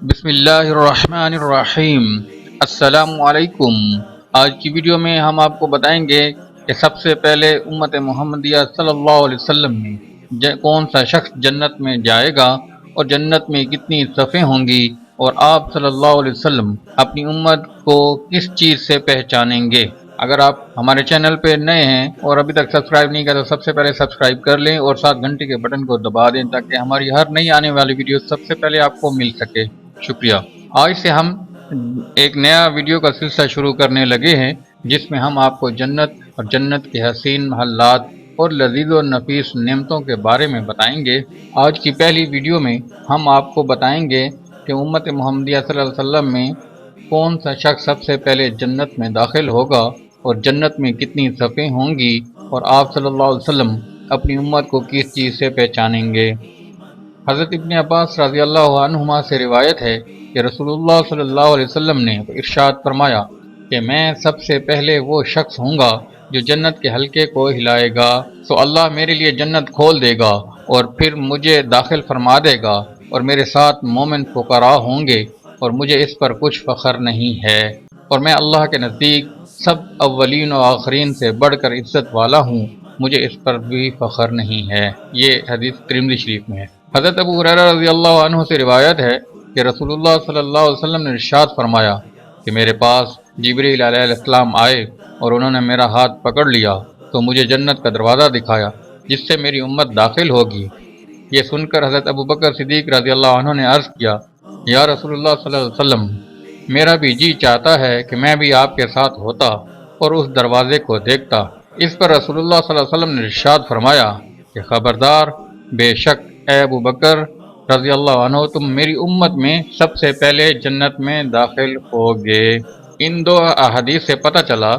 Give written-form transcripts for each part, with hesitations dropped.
بسم اللہ الرحمن الرحیم۔ السلام علیکم۔ آج کی ویڈیو میں ہم آپ کو بتائیں گے کہ سب سے پہلے امت محمدیہ صلی اللہ علیہ وسلم میں کون سا شخص جنت میں جائے گا اور جنت میں کتنی صفیں ہوں گی، اور آپ صلی اللہ علیہ وسلم اپنی امت کو کس چیز سے پہچانیں گے۔ اگر آپ ہمارے چینل پہ نئے ہیں اور ابھی تک سبسکرائب نہیں کیا تو سب سے پہلے سبسکرائب کر لیں اور ساتھ گھنٹی کے بٹن کو دبا دیں تاکہ ہماری ہر نئی آنے والی ویڈیو سب سے پہلے آپ کو مل سکے۔ شکریہ۔ آج سے ہم ایک نیا ویڈیو کا سلسلہ شروع کرنے لگے ہیں جس میں ہم آپ کو جنت اور جنت کے حسین محلات اور لذیذ و نفیس نعمتوں کے بارے میں بتائیں گے۔ آج کی پہلی ویڈیو میں ہم آپ کو بتائیں گے کہ امت محمدیہ صلی اللہ علیہ وسلم میں کون سا شخص سب سے پہلے جنت میں داخل ہوگا اور جنت میں کتنی صفیں ہوں گی، اور آپ صلی اللہ علیہ وسلم اپنی امت کو کس چیز سے پہچانیں گے۔ حضرت ابن عباس رضی اللہ عنہما سے روایت ہے کہ رسول اللہ صلی اللہ علیہ وسلم نے ارشاد فرمایا کہ میں سب سے پہلے وہ شخص ہوں گا جو جنت کے حلقے کو ہلائے گا تو اللہ میرے لیے جنت کھول دے گا اور پھر مجھے داخل فرما دے گا، اور میرے ساتھ مومن فقراء ہوں گے اور مجھے اس پر کچھ فخر نہیں ہے، اور میں اللہ کے نزدیک سب اولین و آخرین سے بڑھ کر عزت والا ہوں، مجھے اس پر بھی فخر نہیں ہے۔ یہ حدیث ترمذی شریف میں ہے۔ حضرت ابو ہریرہ رضی اللہ عنہ سے روایت ہے کہ رسول اللہ صلی اللہ علیہ وسلم نے ارشاد فرمایا کہ میرے پاس جبریل علیہ السلام آئے اور انہوں نے میرا ہاتھ پکڑ لیا تو مجھے جنت کا دروازہ دکھایا جس سے میری امت داخل ہوگی۔ یہ سن کر حضرت ابو بکر صدیق رضی اللہ عنہ نے عرض کیا، یا رسول اللہ صلی اللہ علیہ وسلم، میرا بھی جی چاہتا ہے کہ میں بھی آپ کے ساتھ ہوتا اور اس دروازے کو دیکھتا۔ اس پر رسول اللہ صلی اللہ علیہ وسلم نے ارشاد فرمایا کہ خبردار، بے شک اے ابو بکر رضی اللہ عنہ، تم میری امت میں سب سے پہلے جنت میں داخل ہوگے۔ ان دو احادیث سے پتہ چلا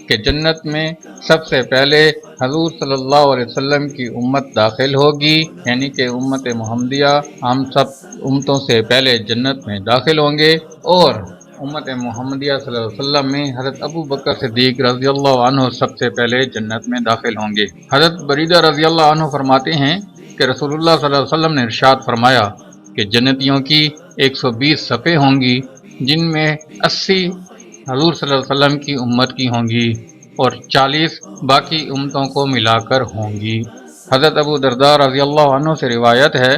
کہ جنت میں سب سے پہلے حضور صلی اللہ علیہ وسلم کی امت داخل ہوگی، یعنی کہ امت محمدیہ ہم سب امتوں سے پہلے جنت میں داخل ہوں گے، اور امت محمدیہ صلی اللہ علیہ وسلم میں حضرت ابو بکر صدیق رضی اللہ عنہ سب سے پہلے جنت میں داخل ہوں گے۔ حضرت بریدہ رضی اللہ عنہ فرماتے ہیں کہ رسول اللہ صلی اللہ علیہ وسلم نے ارشاد فرمایا کہ جنتیوں کی 120 صفیں ہوں گی، جن میں 80 حضور صلی اللہ علیہ وسلم کی امت کی ہوں گی اور 40 باقی امتوں کو ملا کر ہوں گی۔ حضرت ابو درداء رضی اللہ عنہ سے روایت ہے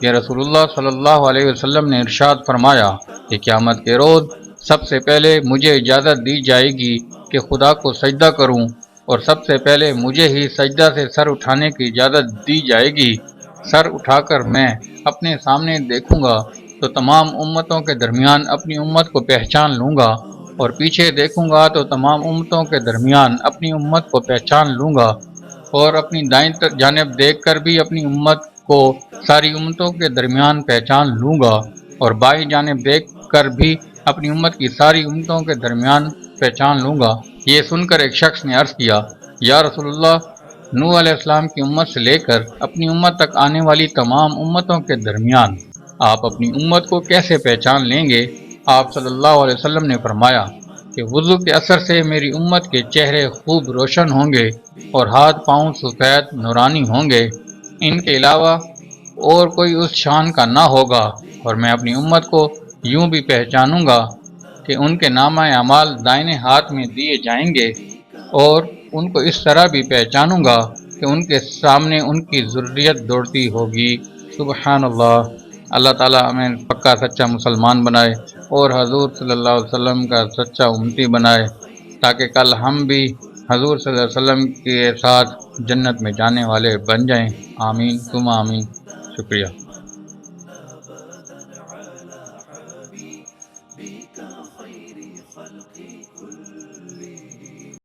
کہ رسول اللہ صلی اللہ علیہ وسلم نے ارشاد فرمایا کہ قیامت کے روز سب سے پہلے مجھے اجازت دی جائے گی کہ خدا کو سجدہ کروں، اور سب سے پہلے مجھے ہی سجدہ سے سر اٹھانے کی اجازت دی جائے گی۔ سر اٹھا کر میں اپنے سامنے دیکھوں گا تو تمام امتوں کے درمیان اپنی امت کو پہچان لوں گا، اور پیچھے دیکھوں گا تو تمام امتوں کے درمیان اپنی امت کو پہچان لوں گا، اور اپنی دائیں جانب دیکھ کر بھی اپنی امت کو ساری امتوں کے درمیان پہچان لوں گا، اور بائیں جانب دیکھ کر بھی اپنی امت کی ساری امتوں کے درمیان پہچان لوں گا۔ یہ سن کر ایک شخص نے عرض کیا، یا رسول اللہ، نوح علیہ السلام کی امت سے لے کر اپنی امت تک آنے والی تمام امتوں کے درمیان آپ اپنی امت کو کیسے پہچان لیں گے؟ آپ صلی اللہ علیہ وسلم نے فرمایا کہ وضو کے اثر سے میری امت کے چہرے خوب روشن ہوں گے اور ہاتھ پاؤں سفید نورانی ہوں گے، ان کے علاوہ اور کوئی اس شان کا نہ ہوگا، اور میں اپنی امت کو یوں بھی پہچانوں گا کہ ان کے نامہ اعمال دائیں ہاتھ میں دیے جائیں گے، اور ان کو اس طرح بھی پہچانوں گا کہ ان کے سامنے ان کی ذریت دوڑتی ہوگی۔ سبحان اللہ۔ اللہ تعالیٰ ہمیں پکا سچا مسلمان بنائے اور حضور صلی اللہ علیہ وسلم کا سچا امتی بنائے، تاکہ کل ہم بھی حضور صلی اللہ علیہ وسلم کے ساتھ جنت میں جانے والے بن جائیں۔ آمین ثم آمین۔ شکریہ۔